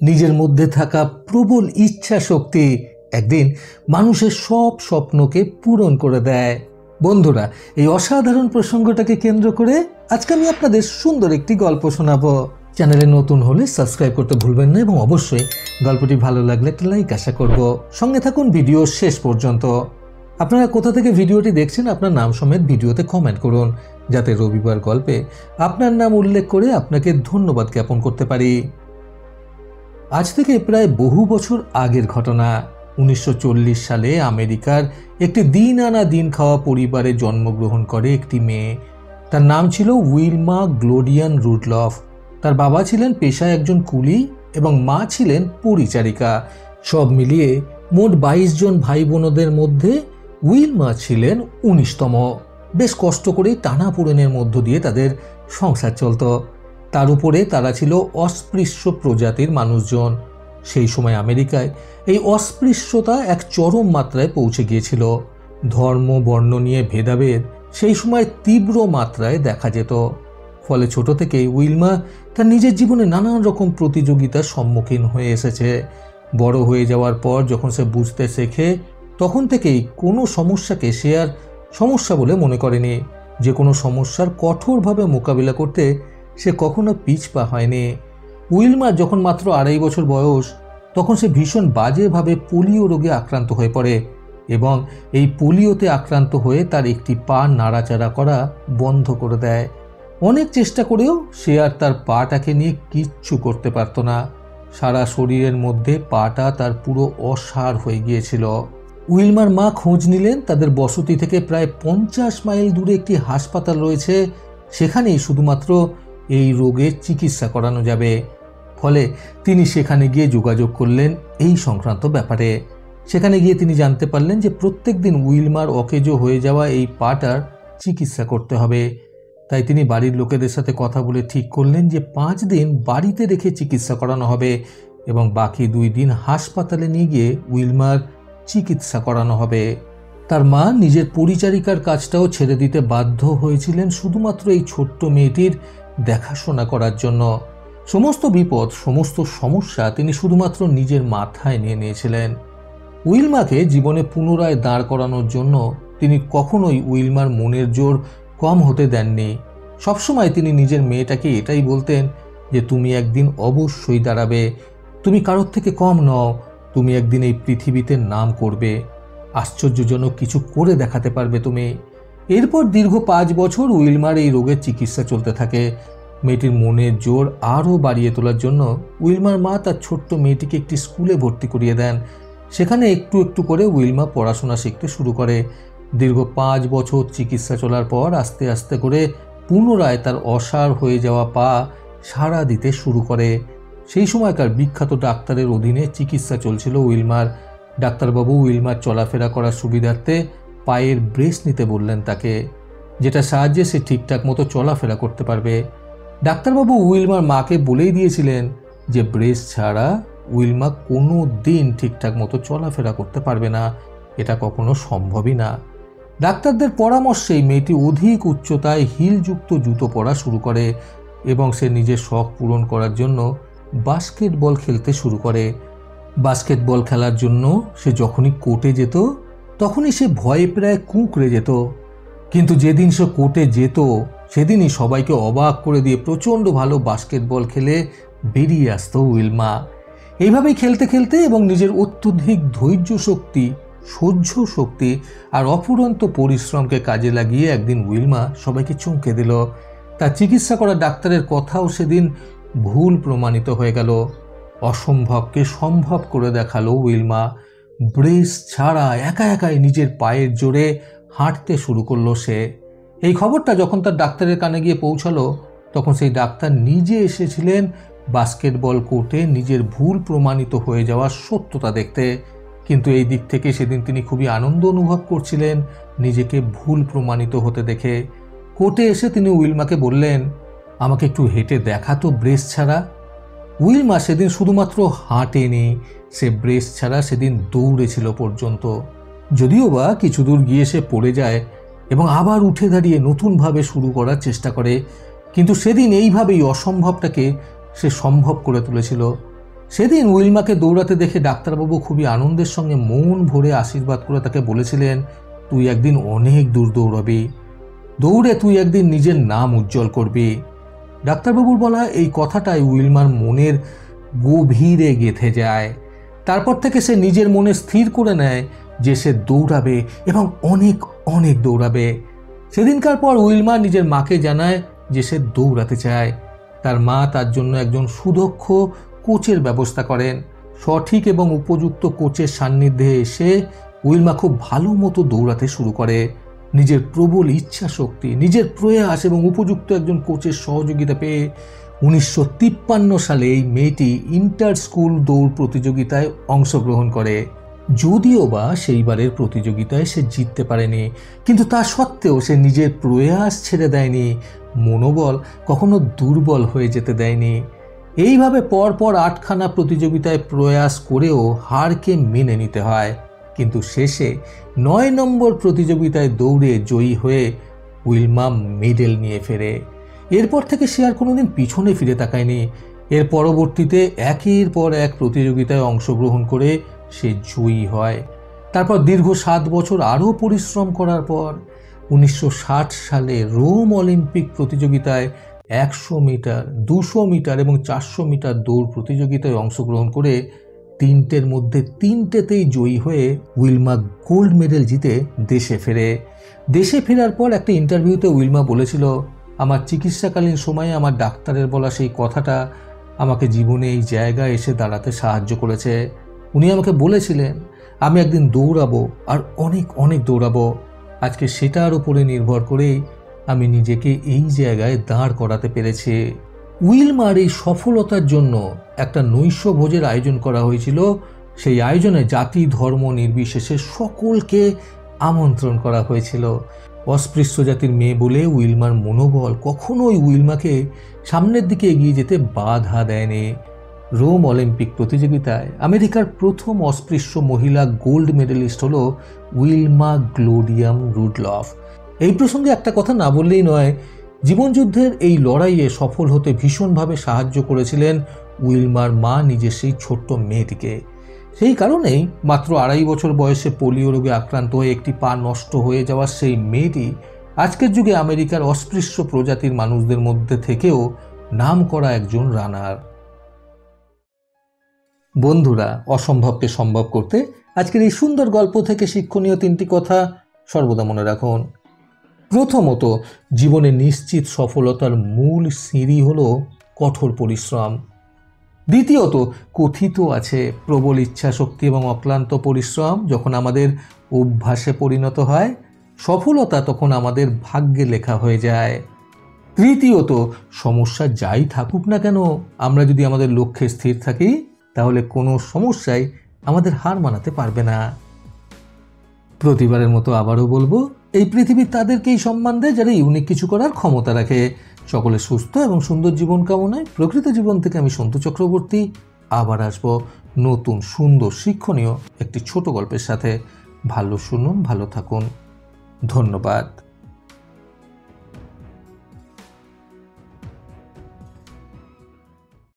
নিজের মধ্যে থাকা প্রবল ইচ্ছা শক্তি একদিন মানুষের সব স্বপ্নকে পূরণ করে দেয়। বন্ধুরা, এই অসাধারণ প্রসঙ্গটাকে কেন্দ্র করে আজকে আমি আপনাদের সুন্দর একটি গল্প শোনাবো। চ্যানেলে নতুন হলে সাবস্ক্রাইব করতে ভুলবেন না এবং অবশ্যই গল্পটি ভালো লাগলে একটা লাইক আশা করব। সঙ্গে থাকুন ভিডিও শেষ পর্যন্ত। আপনারা কোথা থেকে ভিডিওটি দেখছেন আপনার নাম সমেত ভিডিওতে কমেন্ট করুন, যাতে রবিবার গল্পে আপনার নাম উল্লেখ করে আপনাকে ধন্যবাদ জ্ঞাপন করতে পারি। আজ থেকে প্রায় বহু বছর আগের ঘটনা। 1940 সালে আমেরিকার একটি দিন আনা দিন খাওয়া পরিবারে জন্মগ্রহণ করে একটি মেয়ে। তার নাম ছিল উইলমা গ্লোরিয়ান রুডলফ। তার বাবা ছিলেন পেশায় একজন কুলি এবং মা ছিলেন পরিচারিকা। সব মিলিয়ে মোট 22 জন ভাই বোনদের মধ্যে উইলমা ছিলেন 19তম। বেশ কষ্ট করেই টানাপোড়েনের মধ্য দিয়ে তাদের সংসার চলত। তার উপরে তারা ছিল অস্পৃশ্য প্রজাতির মানুষজন। সেই সময় আমেরিকায় এই অস্পৃশ্যতা এক চরম মাত্রায় পৌঁছে গিয়েছিল। ধর্ম বর্ণ নিয়ে ভেদাভেদ সেই সময় তীব্র মাত্রায় দেখা যেত। ফলে ছোট থেকেই উইলমা তার নিজের জীবনে নানান রকম প্রতিযোগিতার সম্মুখীন হয়ে এসেছে। বড় হয়ে যাওয়ার পর যখন সে বুঝতে শেখে, তখন থেকেই কোনো সমস্যাকে সে আর সমস্যা বলে মনে করেনি। যে কোনো সমস্যার কঠোরভাবে মোকাবিলা করতে সে কখনো পিছপা হয়নি। উইলমার যখন মাত্র 2.5 বছর বয়স, তখন সে ভীষণ বাজেভাবে পোলিও রোগে আক্রান্ত হয়ে পড়ে এবং এই পোলিওতে আক্রান্ত হয়ে তার একটি পা নাড়াচাড়া করা বন্ধ করে দেয়। অনেক চেষ্টা করেও সে আর তার পাটাকে নিয়ে কিচ্ছু করতে পারত না। সারা শরীরের মধ্যে পাটা তার পুরো অসাড় হয়ে গিয়েছিল। উইলমার মা খোঁজ নিলেন তাদের বসতি থেকে প্রায় 50 মাইল দূরে একটি হাসপাতাল রয়েছে, সেখানেই শুধুমাত্র এই রোগের চিকিৎসা করানো যাবে। ফলে তিনি সেখানে গিয়ে যোগাযোগ করলেন এই সংক্রান্ত ব্যাপারে। সেখানে গিয়ে তিনি জানতে পারলেন যে প্রত্যেক দিন উইলমার অকেজো হয়ে যাওয়া এই পাটার চিকিৎসা করতে হবে। তাই তিনি বাড়ির লোকেদের সাথে কথা বলে ঠিক করলেন যে 5 দিন বাড়িতে রেখে চিকিৎসা করানো হবে এবং বাকি 2 দিন হাসপাতালে নিয়ে গিয়ে উইলমার চিকিৎসা করানো হবে। তার মা নিজের পরিচারিকার কাজটাও ছেড়ে দিতে বাধ্য হয়েছিলেন শুধুমাত্র এই ছোট্ট মেয়েটির দেখাশোনা করার জন্য। সমস্ত বিপদ, সমস্ত সমস্যা তিনি শুধুমাত্র নিজের মাথায় নিয়ে নিয়েছিলেন। উইলমাকে জীবনে পুনরায় দাঁড় করানোর জন্য তিনি কখনোই উইলমার মনের জোর কম হতে দেননি। সবসময় তিনি নিজের মেয়েটাকে এটাই বলতেন যে তুমি একদিন অবশ্যই দাঁড়াবে, তুমি কারোর থেকে কম নও, তুমি একদিন এই পৃথিবীতে নাম করবে, আশ্চর্যজনক কিছু করে দেখাতে পারবে তুমি। এরপর দীর্ঘ 5 বছর উইলমার এই রোগের চিকিৎসা চলতে থাকে। মেয়েটির মনের জোর আরও বাড়িয়ে তোলার জন্য উইলমার মা তার ছোট্ট মেয়েটিকে একটি স্কুলে ভর্তি করিয়ে দেন। সেখানে একটু একটু করে উইলমা পড়াশোনা শিখতে শুরু করে। দীর্ঘ 5 বছর চিকিৎসা চলার পর আস্তে আস্তে করে পুনরায় তার অসাড় হয়ে যাওয়া পা সাড়া দিতে শুরু করে। সেই সময়কার বিখ্যাত ডাক্তারের অধীনে চিকিৎসা চলছিল উইলমার। ডাক্তারবাবু উইলমার চলাফেরা করার সুবিধার্থে পায়ের ব্রেস নিতে বললেন তাকে, যেটা সাহায্যে সে ঠিকঠাক মতো চলাফেরা করতে পারবে। ডাক্তারবাবু উইলমার মাকে বলেই দিয়েছিলেন যে ব্রেস ছাড়া উইলমা কোনো দিন ঠিকঠাক মতো চলাফেরা করতে পারবে না, এটা কখনো সম্ভবই না। ডাক্তারদের পরামর্শেই মেয়েটি অধিক উচ্চতায় হিলযুক্ত জুতো পরা শুরু করে এবং সে নিজের শখ পূরণ করার জন্য বাস্কেটবল খেলতে শুরু করে। বাস্কেটবল খেলার জন্য সে যখনই কোর্টে যেত, তখনই সে ভয়ে প্রায় কুঁকড়ে যেত। কিন্তু যেদিন সে কোর্টে যেত, সেদিনই সবাইকে অবাক করে দিয়ে প্রচণ্ড ভালো বাস্কেটবল খেলে বেরিয়ে আসতো উইলমা। এইভাবেই খেলতে খেলতে এবং নিজের অত্যধিক ধৈর্য শক্তি, সহ্য শক্তি আর অফুরন্ত পরিশ্রমকে কাজে লাগিয়ে একদিন উইলমা সবাইকে চমকে দিল। তার চিকিৎসা করা ডাক্তারের কথাও সেদিন ভুল প্রমাণিত হয়ে গেল। অসম্ভবকে সম্ভব করে দেখালো উইলমা। ব্রেস ছাড়া একা একাই নিজের পায়ের জোরে হাঁটতে শুরু করলো সে। এই খবরটা যখন তার ডাক্তারের কানে গিয়ে পৌঁছালো, তখন সেই ডাক্তার নিজে এসেছিলেন বাস্কেটবল কোর্টে নিজের ভুল প্রমাণিত হয়ে যাওয়ার সত্যতা দেখতে। কিন্তু এই দিক থেকে সেদিন তিনি খুবই আনন্দ অনুভব করছিলেন নিজেকে ভুল প্রমাণিত হতে দেখে। কোর্টে এসে তিনি উইলমাকে বললেন, আমাকে একটু হেঁটে দেখাতো ব্রেস ছাড়া। উইলমা সেদিন শুধুমাত্র হাঁটেনি, সে ব্রেস ছাড়া সেদিন দৌড়েছিল পর্যন্ত। যদিও বা কিছু দূর গিয়ে সে পড়ে যায় এবং আবার উঠে দাঁড়িয়ে নতুনভাবে শুরু করার চেষ্টা করে, কিন্তু সেদিন এইভাবেই অসম্ভবটাকে সে সম্ভব করে তুলেছিল। সেদিন উইলমাকে দৌড়াতে দেখে ডাক্তারবাবু খুবই আনন্দের সঙ্গে মন ভরে আশীর্বাদ করে তাকে বলেছিলেন, তুই একদিন অনেক দূর দৌড়াবি, দৌড়ে তুই একদিন নিজের নাম উজ্জ্বল করবি। ডাক্তারবাবুর বলা এই কথাটাই উইলমার মনের গভীরে গেঁথে যায়। তারপর থেকে সে নিজের মনে স্থির করে নেয় যে সে দৌড়াবে এবং অনেক অনেক দৌড়াবে। সেদিনকার পর উইলমা নিজের মাকে জানায় যে সে দৌড়াতে চায়। তার মা তার জন্য একজন সুদক্ষ কোচের ব্যবস্থা করেন। সঠিক এবং উপযুক্ত কোচের সান্নিধ্যে এসে উইলমা খুব ভালো মতো দৌড়াতে শুরু করে। নিজের প্রবল ইচ্ছা শক্তি, নিজের প্রয়াস এবং উপযুক্ত একজন কোচের সহযোগিতা পেয়ে 1953 সালে এই মেয়েটি ইন্টার স্কুল দৌড় প্রতিযোগিতায় অংশগ্রহণ করে। যদিও বা সেইবারের প্রতিযোগিতায় সে জিততে পারেনি, কিন্তু তা সত্ত্বেও সে নিজের প্রয়াস ছেড়ে দেয়নি, মনোবল কখনো দুর্বল হয়ে যেতে দেয়নি। এইভাবে পরপর 8খানা প্রতিযোগিতায় প্রয়াস করেও হারকে মেনে নিতে হয়, কিন্তু শেষে 9 নম্বর প্রতিযোগিতায় দৌড়ে জয়ী হয়ে উইলমা মেডেল নিয়ে ফেরে। এরপর থেকে সে আর কোনোদিন পিছনে ফিরে তাকায়নি। এর পরবর্তীতে একের পর এক প্রতিযোগিতায় অংশগ্রহণ করে সে জয়ী হয়। তারপর দীর্ঘ 7 বছর আরও পরিশ্রম করার পর 1960 সালে রোম অলিম্পিক প্রতিযোগিতায় 100 মিটার, 200 মিটার এবং 400 মিটার দৌড় প্রতিযোগিতায় অংশগ্রহণ করে 3টের মধ্যে 3টেতেই জয়ী হয়ে উইলমা গোল্ড মেডেল জিতে দেশে ফেরে। দেশে ফেরার পর একটা ইন্টারভিউতে উইলমা বলেছিল, আমার চিকিৎসাকালীন সময়ে আমার ডাক্তারের বলা সেই কথাটা আমাকে জীবনে এই জায়গায় এসে দাঁড়াতে সাহায্য করেছে। উনি আমাকে বলেছিলেন আমি একদিন দৌড়াবো আর অনেক অনেক দৌড়াবো। আজকে সেটার উপরে নির্ভর করেই আমি নিজেকে এই জায়গায় দাঁড় করাতে পেরেছি। উইলমার এই সফলতার জন্য একটা নৈশ ভোজের আয়োজন করা হয়েছিল। সেই আয়োজনে জাতি ধর্ম নির্বিশেষে সকলকে আমন্ত্রণ করা হয়েছিল। অস্পৃশ্য জাতির মেয়ে বলে উইলমার মনোবল কখনোই উইলমাকে সামনের দিকে এগিয়ে যেতে বাধা দেয়নি। রোম অলিম্পিক প্রতিযোগিতায় আমেরিকার প্রথম অস্পৃশ্য মহিলা গোল্ড মেডেলিস্ট হল উইলমা গ্লোডিয়াম রুডলফ। এই প্রসঙ্গে একটা কথা না বললেই নয়, জীবনযুদ্ধের এই লড়াইয়ে সফল হতে ভীষণভাবে সাহায্য করেছিলেন উইলমার মা নিজের সেই ছোট্ট মেয়েটিকে। সেই কারণেই মাত্র 2.5 বছর বয়সে পোলিও রোগে আক্রান্ত হয়ে একটি পা নষ্ট হয়ে যাওয়ার সেই মেয়েটি আজকের যুগে আমেরিকার অস্পৃশ্য প্রজাতির মানুষদের মধ্যে থেকেও নাম করা একজন রানার। বন্ধুরা, অসম্ভবকে সম্ভব করতে আজকের এই সুন্দর গল্প থেকে শিক্ষণীয় 3টি কথা সর্বদা মনে রাখুন। প্রথমত, জীবনে নিশ্চিত সফলতার মূল সিঁড়ি হলো কঠোর পরিশ্রম। দ্বিতীয়ত, কথিত আছে প্রবল ইচ্ছা শক্তি এবং অক্লান্ত পরিশ্রম যখন আমাদের অভ্যাসে পরিণত হয়, সফলতা তখন আমাদের ভাগ্যে লেখা হয়ে যায়। তৃতীয়ত, সমস্যা যাই থাকুক না কেন, আমরা যদি আমাদের লক্ষ্যে স্থির থাকি তাহলে কোনো সমস্যাই আমাদের হার মানাতে পারবে না। প্রতিবারের মতো আবারও বলবো, এই পৃথিবী তাদেরকেই সম্মান দেয় যারা ইউনিক কিছু করার ক্ষমতা রাখে। সকলে সুস্থ এবং সুন্দর জীবন কামনায় প্রকৃত জীবন থেকে আমি সন্তু চক্রবর্তী আবার আসবো নতুন সুন্দর শিক্ষণীয় একটি ছোট গল্পের সাথে। ভালো শুনুন, ভালো থাকুন। ধন্যবাদ।